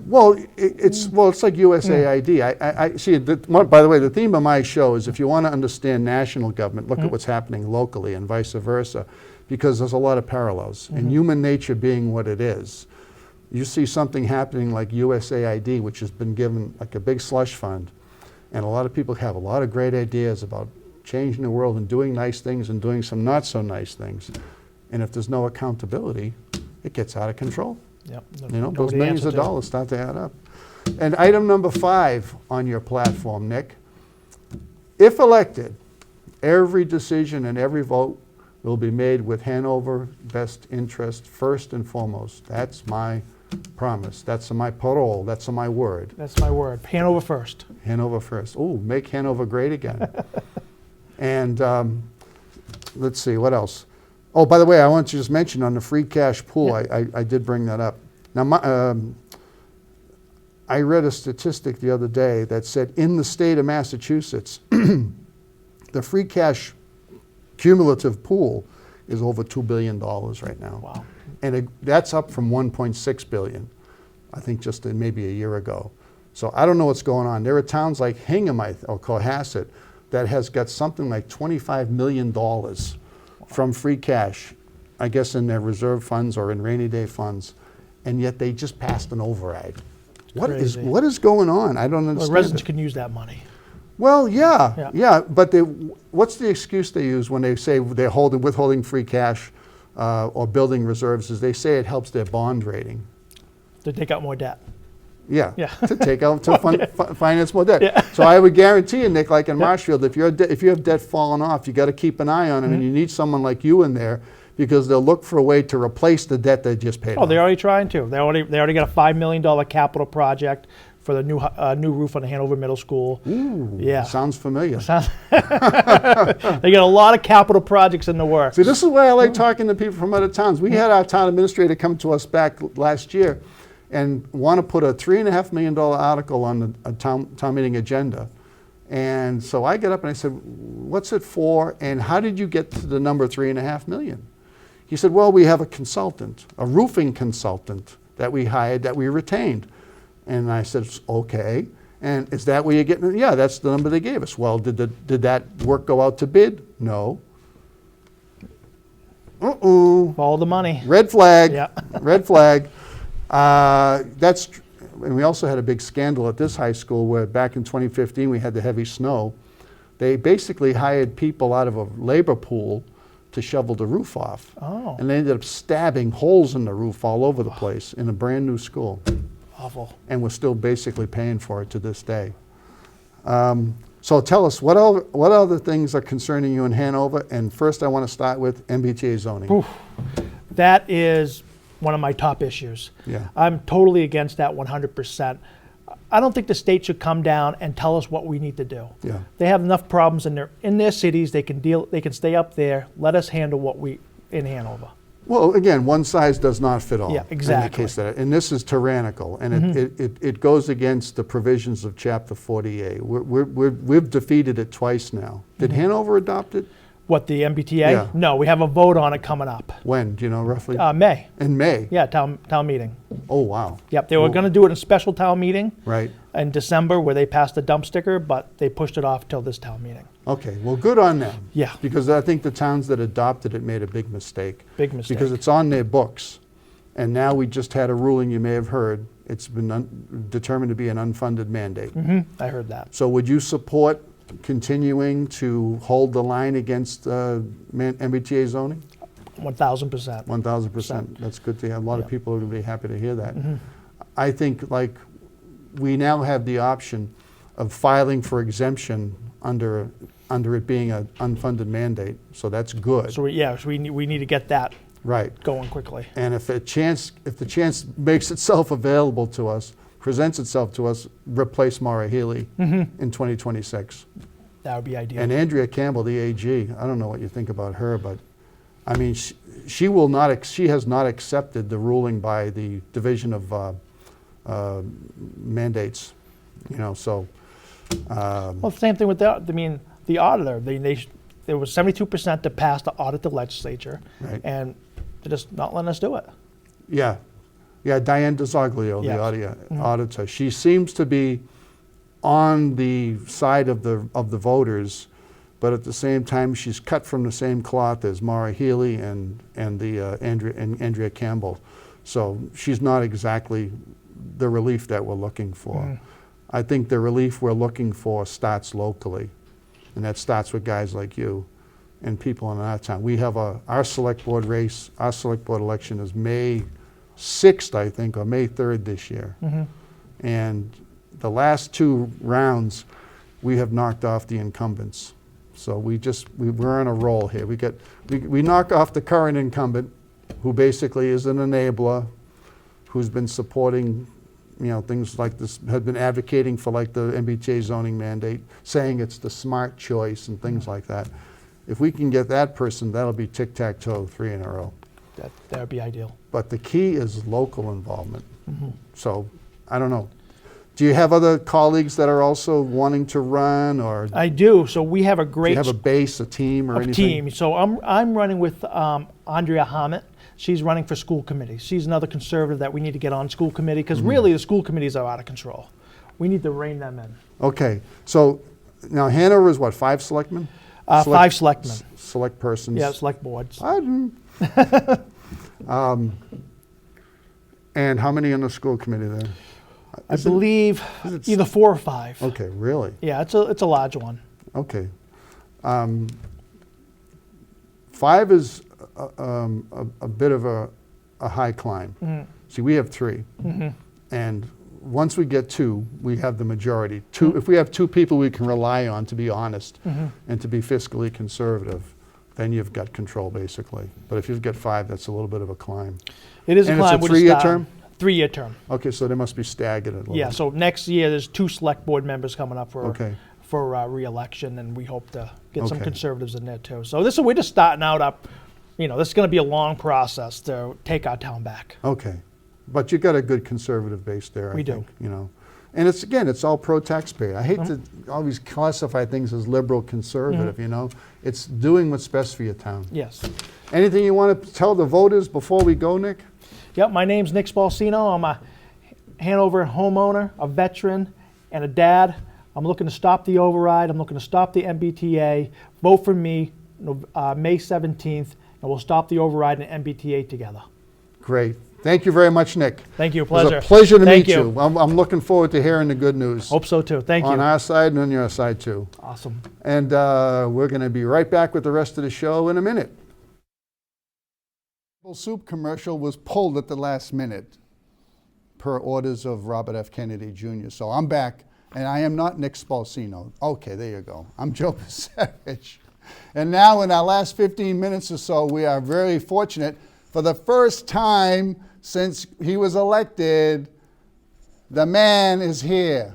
Well, it's like USAID. I see. By the way, the theme of my show is if you want to understand national government, look at what's happening locally and vice versa, because there's a lot of parallels. And human nature being what it is, you see something happening like USAID, which has been given like a big slush fund, and a lot of people have a lot of great ideas about changing the world and doing nice things and doing some not so nice things. And if there's no accountability, it gets out of control. Yep. Those millions of dollars start to add up. And item number 5 on your platform, Nick, if elected, every decision and every vote will be made with Hanover best interest first and foremost. That's my promise. That's my parole. That's my word. That's my word. Hanover first. Hanover first. Oh, make Hanover great again. And let's see, what else? Oh, by the way, I want to just mention on the free cash pool, I did bring that up. Now, I read a statistic the other day that said in the state of Massachusetts, the free cash cumulative pool is over $2 billion right now. Wow. And that's up from 1.6 billion, I think just maybe a year ago. So I don't know what's going on. There are towns like Hingham or Cohasset that has got something like $25 million from free cash, I guess in their reserve funds or in rainy day funds, and yet they just passed an override. Crazy. What is going on? I don't Well, understand residents it. can use that money. Well, yeah, Yeah. yeah, but what's the excuse they use when they say they're withholding free cash or building reserves? Is they say it helps their bond rating. To take out more debt. Yeah, Yeah. to take out to finance more debt. Yeah. So I would guarantee you, Nick, like in Marshfield, if you have debt falling off, you got to keep an eye on them, and you need someone like you in there because they'll look for a way to replace the debt they just paid Oh, off. they're already trying to. They already got a $5 million capital project for the new roof on the Hanover Middle School. Ooh, Yeah. sounds familiar. They got a lot of capital projects in the works. See, this is why I like talking to people from other towns. We had our town administrator come to us back last year and want to put a $3.5 million article on the town meeting agenda. And so I get up and I said, what's it for, and how did you get to the number $3.5 million? He said, well, we have a consultant, a roofing consultant that we hired, that we retained. And I said, okay, and is that where you're getting it? Yeah, that's the number they gave us. Well, did that work go out to bid? No. Uh-oh. Follow the money. Red flag. Yeah. Red flag. And we also had a big scandal at this high school where back in 2015 we had the heavy snow. They basically hired people out of a labor pool to shovel the roof off. Oh, And they ended up stabbing holes in the roof all over the place in a brand new school. awful. And we're still basically paying for it to this day. So tell us, what other things are concerning you in Hanover? And first I want to start with MBTA zoning. Oof. That is one of my top issues. Yeah. I'm totally against that 100%. I don't think the state should come down and tell us what we need to do. Yeah. They have enough problems in their cities. They can stay up there. Let us handle what we in Hanover. Well, again, one size does not fit all. Yeah, exactly. In the case and this is tyrannical, and it goes against the provisions of Chapter 48. We've defeated it twice now. Did Hanover adopt it? What, the MBTA? Yeah. No, we have a vote on it coming up. When? Do you know roughly? May. In May? Yeah, town meeting. Oh, wow. Yep, they were going to do it in a special town meeting Right. in December where they passed the dump sticker, but they pushed it off till this town meeting. Okay, well, good on them. Yeah. Because I think the towns that adopted it made a big mistake. Big mistake. Because it's on their books. And now we just had a ruling, you may have heard, it's been determined to be an unfunded mandate. I heard that. So would you support continuing to hold the line against MBTA zoning? 1,000%. 1,000%. That's good to hear. A lot of Yeah. people are going to be happy to hear that. I think, like, we now have the option of filing for exemption under it being an unfunded mandate, so that's good. So we need to get that Right. going quickly. And if the chance makes itself available to us, presents itself to us, replace Maura Healy in 2026. That would be ideal. And Andrea Campbell, the AG, I don't know what you think about her, but I mean, she has not accepted the ruling by the Division of Mandates, you know, so. Well, same thing with the auditor. There was 72% to pass to audit the legislature, Right. and they're just not letting us do it. Yeah, Diane DeZoglio, Yes. the auditor. She seems to be on the side of the voters, but at the same time, she's cut from the same cloth as Maura Healy and Andrea Campbell. So she's not exactly the relief that we're looking for. I think the relief we're looking for starts locally, and that starts with guys like you and people in our town. We have our select board race, our select board election is May 6th, I think, or May 3rd this year. And the last two rounds, we have knocked off the incumbents. So we're on a roll here. We knock off the current incumbent, who basically is an enabler, who's been supporting, you know, things like this, had been advocating for like the MBTA zoning mandate, saying it's the smart choice and things like that. If we can get that person, that'll be tic-tac-toe, 3 in a row. That would be ideal. But the key is local involvement. So, I don't know. Do you have other colleagues that are also wanting to run, or I do. So we have a do great you have a base, a team, or anything? team. So I'm running with Andrea Hammett. She's running for school committee. She's another conservative that we need to get on school committee, because really the school committees are out of control. We need to rein them in. Okay, so now Hanover is what, 5 selectmen? 5 selectmen. Select persons. Yeah, select boards. Pardon. And how many on the school committee there? I believe either 4 or 5. Okay, really? Yeah, it's a large one. Okay. 5 is a bit of a high climb. See, we have 3. And once we get 2, we have the majority. 2, if we have 2 people we can rely on to be honest and to be fiscally conservative, then you've got control basically. But if you've got 5, that's a little bit of a climb. It is a And climb. it's a 3-year term? 3-year term. Okay, so they must be staggered a little Yeah, bit. so next year there's 2 select board members coming up for Okay. re-election, and we hope to get some Okay. conservatives in there too. So we're just starting out up. This is going to be a long process to take our town back. Okay. But you got a good conservative base there, I We do. think, And it's all pro-taxpayer. I hate to always classify things as liberal conservative, It's doing what's best for your town. Yes. Anything you want to tell the voters before we go, Nick? Yep, my name's Nick Spolsino. I'm a Hanover homeowner, a veteran, and a dad. I'm looking to stop the override. I'm looking to stop the MBTA. Vote for me May 17th, and we'll stop the override and MBTA together. Great. Thank you very much, Nick. Thank you. It was Pleasure. a pleasure to Thank meet you. I'm looking forward to hearing the good news. Hope so too. Thank On you. our side and on your side, too. Awesome. And we're going to be right back with the rest of the show in a minute. Soup commercial was pulled at the last minute per orders of Robert F. Kennedy Jr. So I'm back, and I am not Nick Spolsino. Okay, there you go. I'm Joe Pasevich. And now in our last 15 minutes or so, we are very fortunate. For the first time since he was elected, the man is here.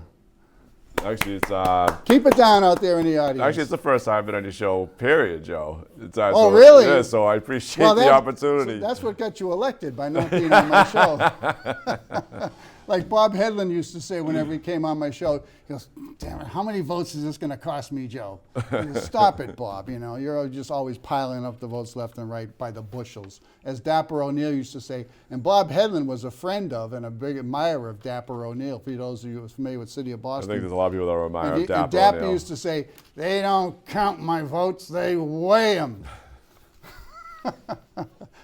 Actually, it's Keep it down out there in the audience. actually it's the first time I've been on your show. Period, Joe. It's, Oh, so, really? Yeah. So I appreciate the that- opportunity. That's what got you elected, by not being on my show. Like Bob Hedlund used to say whenever he came on my show, he goes, "Damn it, how many votes is this going to cost me, Joe?" He goes, "Stop it, Bob. You're just always piling up the votes left and right by the bushels." As Dapper O'Neill used to say, and Bob Hedlund was a friend of and a big admirer of Dapper O'Neill. For those of you who are familiar with the city of I Boston, think there's a lot of people that are admire and Dapper Dapper O'Neill. used to say, "They don't count my votes, they weigh them."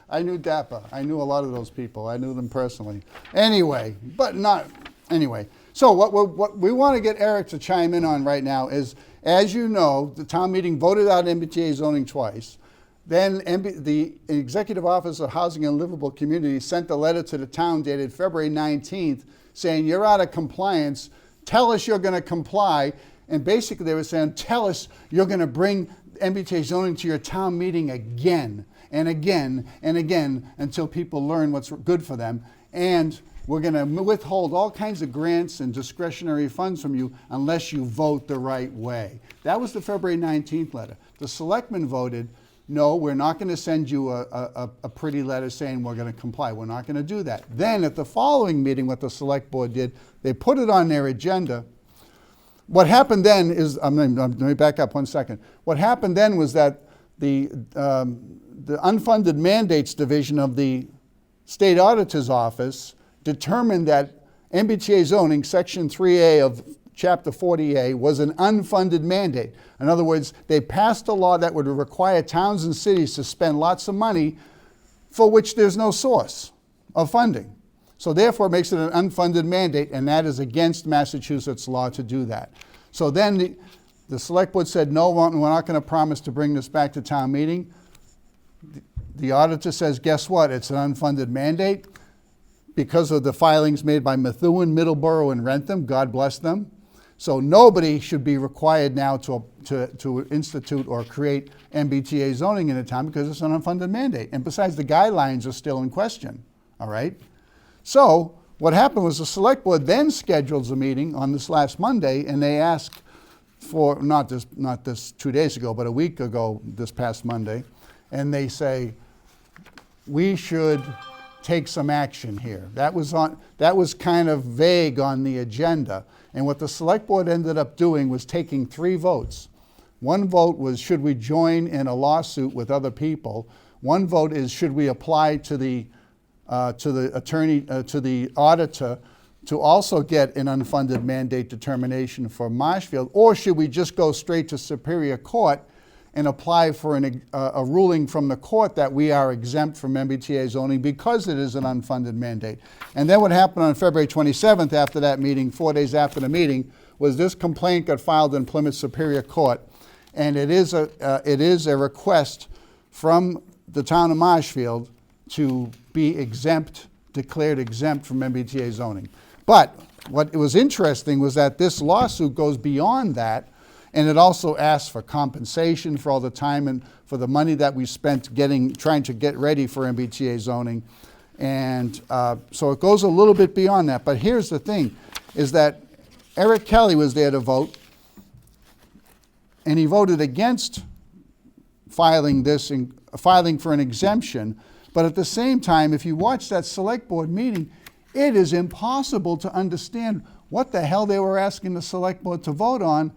I knew Dapper. I knew a lot of those people. I knew them personally. Anyway, So what we want to get Eric to chime in on right now is, as you know, the town meeting voted out MBTA zoning twice. Then the Executive Office of Housing and Livable Communities sent a letter to the town dated February 19th saying, "You're out of compliance. Tell us you're going to comply." And basically they were saying, "Tell us you're going to bring MBTA zoning to your town meeting again and again and again until people learn what's good for them. And we're going to withhold all kinds of grants and discretionary funds from you unless you vote the right way." That was the February 19th letter. The selectmen voted, "No, we're not going to send you a pretty letter saying we're going to comply. We're not going to do that." Then at the following meeting, what the select board did, they put it on their agenda. What happened then is, let me back up 1 second. What happened then was that the unfunded mandates division of the state auditor's office determined that MBTA zoning, section 3A of chapter 40A, was an unfunded mandate. In other words, they passed a law that would require towns and cities to spend lots of money for which there's no source of funding. So therefore it makes it an unfunded mandate, and that is against Massachusetts law to do that. So then the select board said, "No, we're not going to promise to bring this back to town meeting." The auditor says, "Guess what? It's an unfunded mandate because of the filings made by Methuen, Middleborough, and Rentham. God bless them. So nobody should be required now to institute or create MBTA zoning in a town because it's an unfunded mandate. And besides, the guidelines are still in question, all right? So what happened was the select board then schedules a meeting on this last Monday, and they asked for, not this 2 days ago, but a week ago this past Monday, and they say, "We should take some action here." That was kind of vague on the agenda. And what the select board ended up doing was taking 3 votes. One vote was, should we join in a lawsuit with other people? One vote is, should we apply to the auditor to also get an unfunded mandate determination for Marshfield, or should we just go straight to Superior Court and apply for a ruling from the court that we are exempt from MBTA zoning because it is an unfunded mandate. And then what happened on February 27th after that meeting, 4 days after the meeting, was this complaint got filed in Plymouth Superior Court. And it is a request from the town of Marshfield to be exempt, declared exempt from MBTA zoning. But what was interesting was that this lawsuit goes beyond that, and it also asks for compensation for all the time and for the money that we spent trying to get ready for MBTA zoning. And so it goes a little bit beyond that. But here's the thing, is that Eric Kelley was there to vote, and he voted against filing for an exemption. But at the same time, if you watch that select board meeting, it is impossible to understand what the hell they were asking the select board to vote on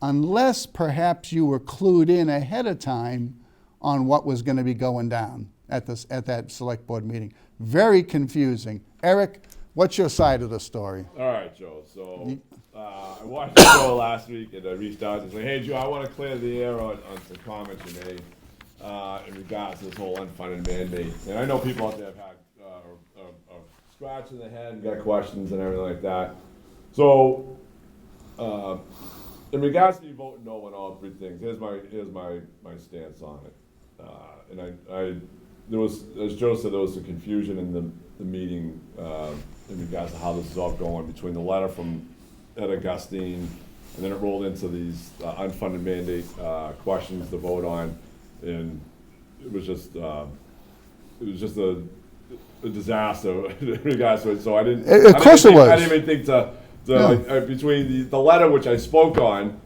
unless perhaps you were clued in ahead of time on what was going to be going down at that select board meeting. Very confusing. Eric, what's your side of the story? All right, Joe. So I watched the show last week, and I reached out and said, "Hey, Joe, I want to clear the air on some comments you made in regards to this whole unfunded mandate." And I know people out there have had are scratching their head and got questions and everything like that. So, in regards to you voting no on all three things, here's my stance on it. And there was, as Joe said, there was some confusion in the meeting in regards to how this is all going between the letter from Ed Augustine, and then it rolled into these unfunded mandate questions to vote on, and it was just a disaster in regards to it. So I didn't. Of course it was. I didn't even think to between the letter which I spoke on,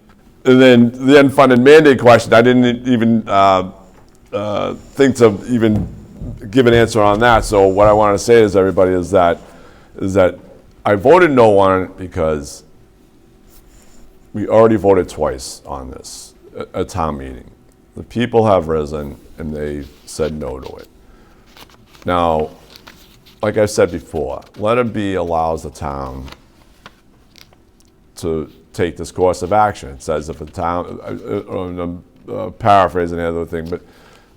and then the unfunded mandate question, I didn't even think to even give an answer on that. So what I want to say is, everybody, is that I voted no on it because we already voted twice on this at town meeting. The people have risen and they said no to it. Now, like I said before, letter B allows the town to take this course of action. It says if a town, I'm paraphrasing the other thing, but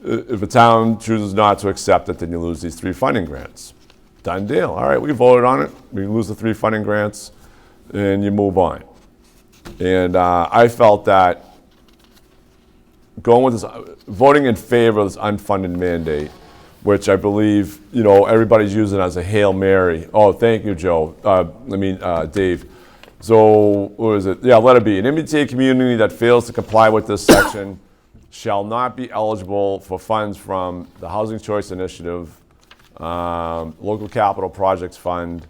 if a town chooses not to accept it, then you lose these 3 funding grants. Done deal. All right, we voted on it. We lose the 3 funding grants, and you move on. And I felt that going with this, voting in favor of this unfunded mandate, which I believe, everybody's using as a Hail Mary. Oh, thank you, Joe. Dave. So, what is it? Yeah, letter B. An MBTA community that fails to comply with this section shall not be eligible for funds from the Housing Choice Initiative, Local Capital Projects Fund,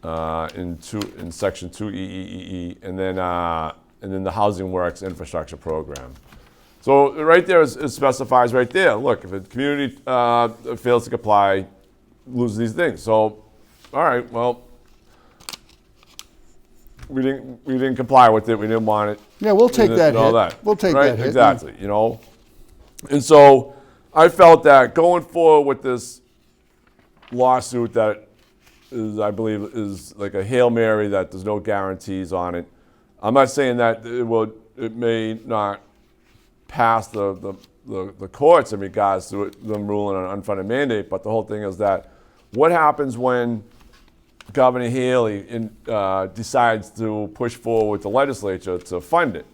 in Section 2EEE, and then the Housing Works Infrastructure Program. So right there, it specifies right there. Look, if a community fails to comply, loses these things. So, all right, well, we didn't comply with it. We didn't want it. Yeah, we'll take that all hit. that. We'll take right? that hit. Exactly. And so I felt that going forward with this lawsuit that is, I believe, is like a Hail Mary, that there's no guarantees on it. I'm not saying that it may not pass the courts in regards to them ruling on an unfunded mandate, but the whole thing is that what happens when Governor Haley decides to push forward with the legislature to fund it?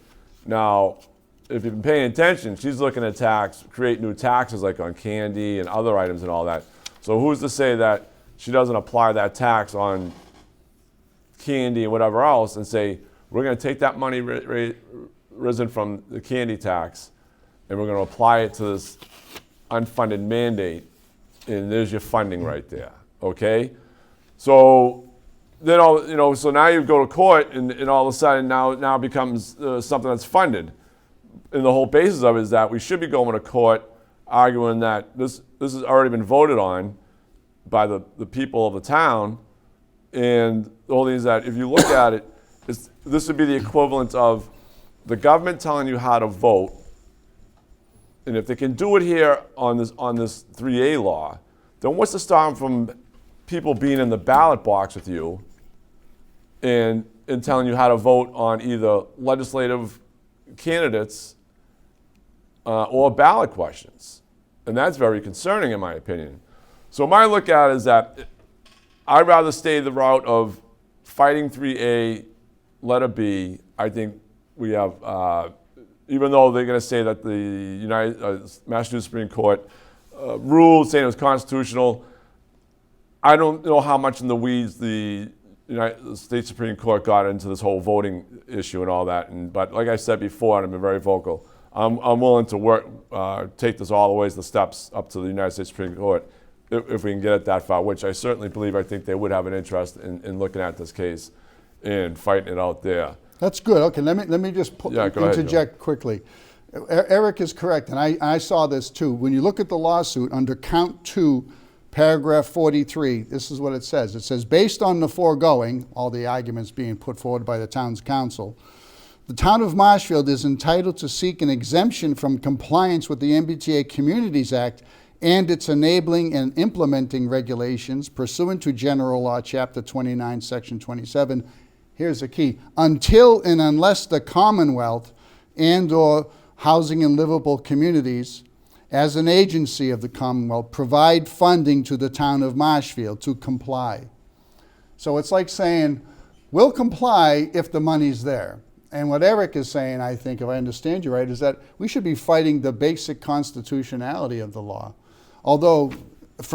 Now, if you've been paying attention, she's looking to create new taxes like on candy and other items and all that. So who's to say that she doesn't apply that tax on candy and whatever else and say, we're going to take that money risen from the candy tax and we're going to apply it to this unfunded mandate, and there's your funding right there, okay? So then so now you go to court and all of a sudden now it becomes something that's funded. And the whole basis of it is that we should be going to court arguing that this has already been voted on by the people of the town. And the whole thing is that if you look at it, this would be the equivalent of the government telling you how to vote. And if they can do it here on this 3A law, then what's to stop them from people being in the ballot box with you and telling you how to vote on either legislative candidates or ballot questions. And that's very concerning in my opinion. So my look at it is that I'd rather stay the route of fighting 3A, letter B. I think we have, even though they're going to say that the Massachusetts Supreme Court ruled saying it was constitutional, I don't know how much in the weeds the United States Supreme Court got into this whole voting issue and all that. But like I said before, and I've been very vocal, I'm willing to work, take this all the way, the steps up to the United States Supreme Court if we can get it that far, which I certainly believe, I think they would have an interest in looking at this case and fighting it out there. That's good. Okay, let me just Yeah, go ahead, interject quickly. Eric is correct, and I saw this too. When you look at the lawsuit under count 2, paragraph 43, this is what it says. It says, based on the foregoing, all the arguments being put forward by the town's council, the town of Marshfield is entitled to seek an exemption from compliance with the MBTA Communities Act and its enabling and implementing regulations pursuant to General Law, Chapter 29, Section 27. Here's the key. Until and unless the Commonwealth and/or Housing and Livable Communities, as an agency of the Commonwealth, provide funding to the town of Marshfield to comply. So it's like saying, we'll comply if the money's there. And what Eric is saying, I think, if I understand you right, is that we should be fighting the basic constitutionality of the law. Although, that's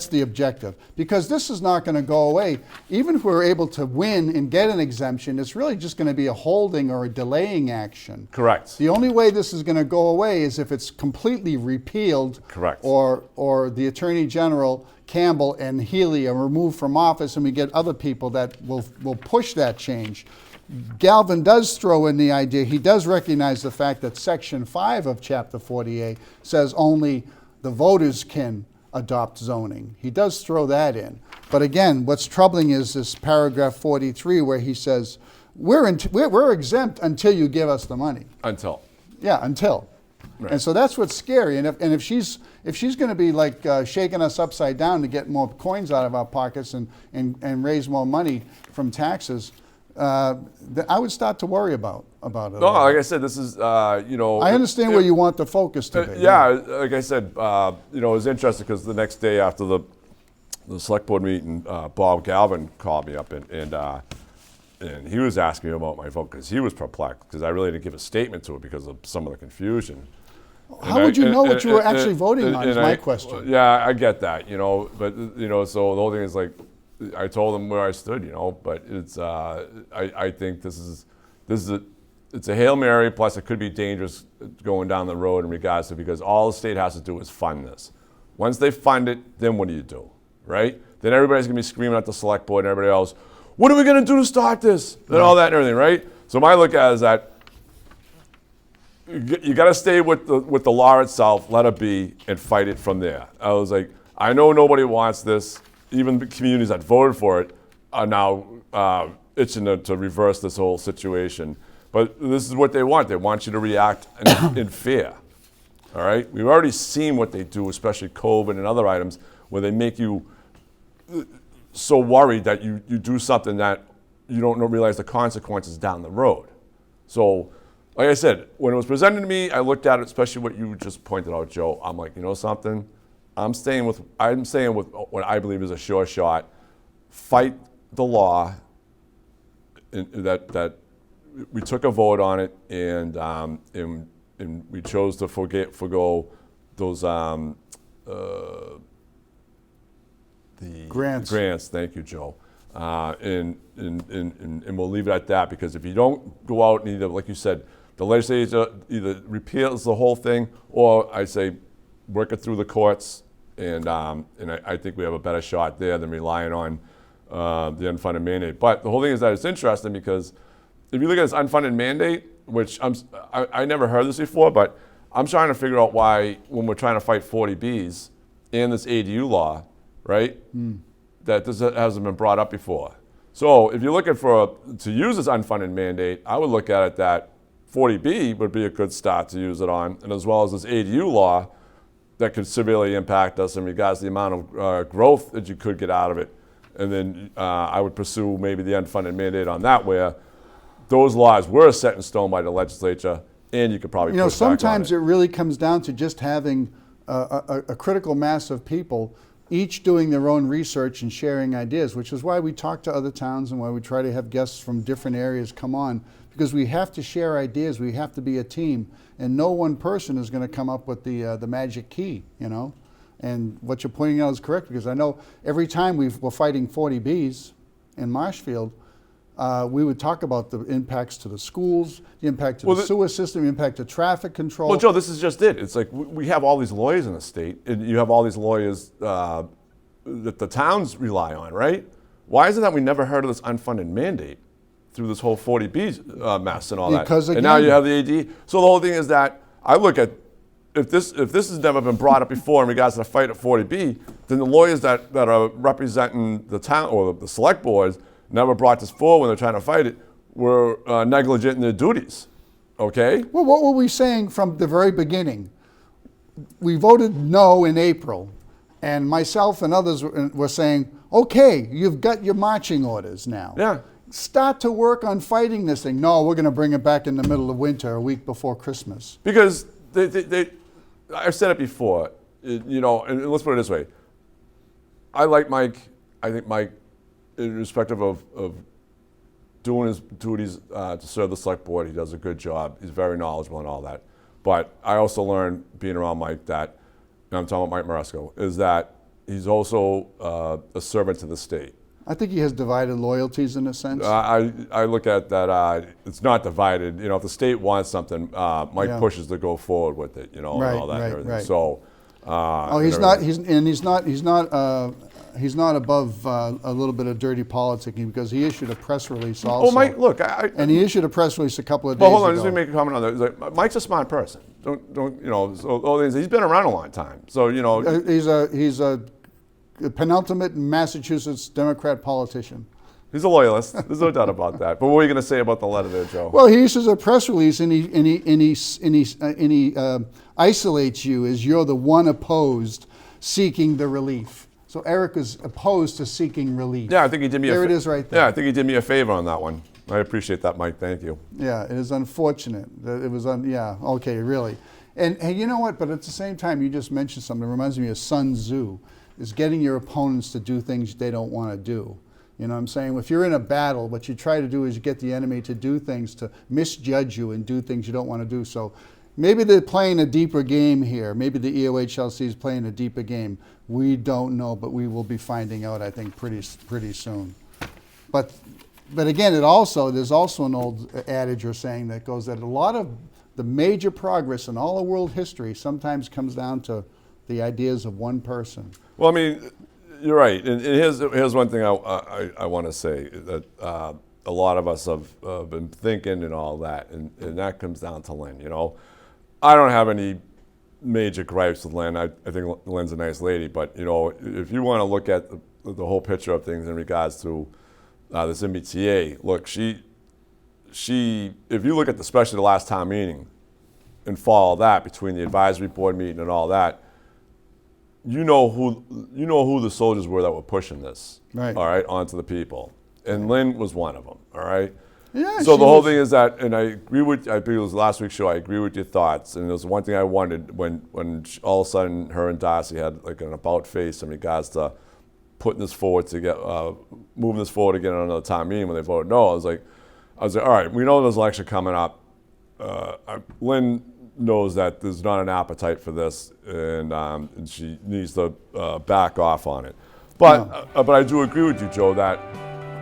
the objective. Because this is not going to go away. Even if we're able to win and get an exemption, it's really just going to be a holding or a delaying action. Correct. The only way this is going to go away is if it's completely repealed. Correct. Or the Attorney General, Campbell and Healy, are removed from office and we get other people that will push that change. Galvin does throw in the idea, he does recognize the fact that Section 5 of Chapter 48 says only the voters can adopt zoning. He does throw that in. But again, what's troubling is this paragraph 43 where he says, we're exempt until you give us the money. Until. Yeah, until. Right. And so that's what's scary. And if she's going to be like shaking us upside down to get more coins out of our pockets and raise more money from taxes, I would start to worry about it. No, like I said, this is, I understand where you want the focus to be. Yeah, like I said, it was interesting because the next day after the select board meeting, Bob Galvin called me up and he was asking me about my vote because he was perplexed because I really didn't give a statement to it because of some of the confusion. How would you know what you were actually voting on is my question. Yeah, I get that, but, so the whole thing is like, I told him where I stood, but it's, I think it's a Hail Mary, plus it could be dangerous going down the road in regards to, because all the state has to do is fund this. Once they fund it, then what do you do, right? Then everybody's gonna be screaming at the select board and everybody else, what are we gonna do to start this? And all that and everything, right? So my look at it is that you gotta stay with the law itself, let it be, and fight it from there. I was like, I know nobody wants this. Even the communities that voted for it are now itching to reverse this whole situation. But this is what they want. They want you to react in fear. All right? We've already seen what they do, especially COVID and other items, where they make you so worried that you do something that you don't realize the consequences down the road. So, like I said, when it was presented to me, I looked at it, especially what you just pointed out, Joe. I'm like, you know something? I'm staying with what I believe is a sure shot. Fight the law. That we took a vote on it, and we chose to forgo those the Grants. Grants. Thank you, Joe. And we'll leave it at that, because if you don't go out and either, like you said, the legislature either repeals the whole thing, or I say work it through the courts. And I think we have a better shot there than relying on the unfunded mandate. But the whole thing is that it's interesting because if you look at this unfunded mandate, which I never heard this before, but I'm trying to figure out why, when we're trying to fight 40Bs and this ADU law, right, that this hasn't been brought up before. So if you're looking to use this unfunded mandate, I would look at it that 40B would be a good start to use it on, and as well as this ADU law, that could severely impact us in regards to the amount of growth that you could get out of it. And then I would pursue maybe the unfunded mandate on that, where those laws were set in stone by the legislature and you could probably You know, push back on sometimes it. it really comes down to just having a critical mass of people, each doing their own research and sharing ideas, which is why we talk to other towns and why we try to have guests from different areas come on, because we have to share ideas, we have to be a team, and no one person is going to come up with the magic key, you know? And what you're pointing out is correct, because I know every time we're fighting 40Bs in Marshfield, we would talk about the impacts to the schools, the impact to the sewer system, the impact to traffic control. Well, Joe, this is just it. It's like we have all these lawyers in the state, and you have all these lawyers that the towns rely on, right? Why is it that we never heard of this unfunded mandate through this whole 40B mess and all Because that? And now again- you have the AD. So the whole thing is that I look at, if this has never been brought up before in regards to the fight at 40B, then the lawyers that are representing the town or the select boards never brought this forward when they're trying to fight it, were negligent in their duties, okay? Well, what were we saying from the very beginning? We voted no in April, and myself and others were saying, okay, you've got your marching orders now. Yeah. Start to work on fighting this thing. No, we're going to bring it back in the middle of winter, a week before Christmas. Because I've said it before, you know, and let's put it this way. I like Mike. I think Mike, irrespective of doing his duties to serve the select board, he does a good job. He's very knowledgeable and all that. But I also learned being around Mike that, and I'm talking about Mike Maresco, is that he's also a servant to the state. I think he has divided loyalties in a sense. I look at that, it's not divided. You know, if the state wants something, Mike Yeah. pushes to go forward with it, you know, Right, and all that and right, everything. right. So, Oh, and he's everything. not. He's not above a little bit of dirty politicking, because he issued a press release also. Oh, Mike, look, And he issued a press release a couple of days well, hold on, ago. just let me make a comment on that. It's like, Mike's a smart person. Don't, you know, so, he's been around a long time. So, you know. He's a penultimate Massachusetts Democrat politician. He's a loyalist. There's no doubt about that. But what were you going to say about the letter there, Joe? Well, he issues a press release and he isolates you as you're the one opposed seeking the relief. So Eric is opposed to seeking relief. Yeah, I think he did me There it is right there. Yeah, I think he did me a favor on that one. I appreciate that, Mike. Thank you. Yeah, it is unfortunate that it was yeah, okay, really. And you know what, but at the same time, you just mentioned something that reminds me of Sun Tzu, is getting your opponents to do things they don't want to do. You know what I'm saying? If you're in a battle, what you try to do is you get the enemy to do things, to misjudge you and do things you don't want to do. So maybe they're playing a deeper game here. Maybe the EOHLC is playing a deeper game. We don't know, but we will be finding out, I think, pretty soon. But again, there's also an old adage or saying that goes that a lot of the major progress in all of world history sometimes comes down to the ideas of one person. Well, I mean, you're right. And here's one thing I want to say, that a lot of us have been thinking and all that, and that comes down to Lynn, you know. I don't have any major gripes with Lynn. I think Lynn's a nice lady, but, you know, if you want to look at the whole picture of things in regards to this MBTA, look, she, if you look at especially the last town meeting and follow that between the advisory board meeting and all that, you know who the soldiers were that were pushing this, Right. all right, onto the people. And Lynn was one of them, all right? Yeah, So she the whole was- thing is that, and I agree with, I believe it was last week's show, I agree with your thoughts. And there's one thing I wondered when all of a sudden her and Darcy had like an about face in regards to putting this forward to get, moving this forward to get on another town meeting when they voted no. I was like, all right, we know there's an election coming up. Lynn knows that there's not an appetite for this, and she needs to back off on it. But I do agree with you, Joe, that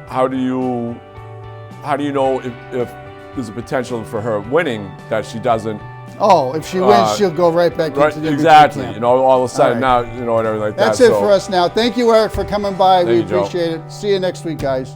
how do you know if there's a potential for her winning that she doesn't? Oh, if she wins, she'll go right back Right, into the exactly. camp. You know, all of a sudden All right. now, you know, and everything like That's that. it for us now. Thank you, Eric, for coming by. We Thank you, Joe. appreciate it. See you next week, guys.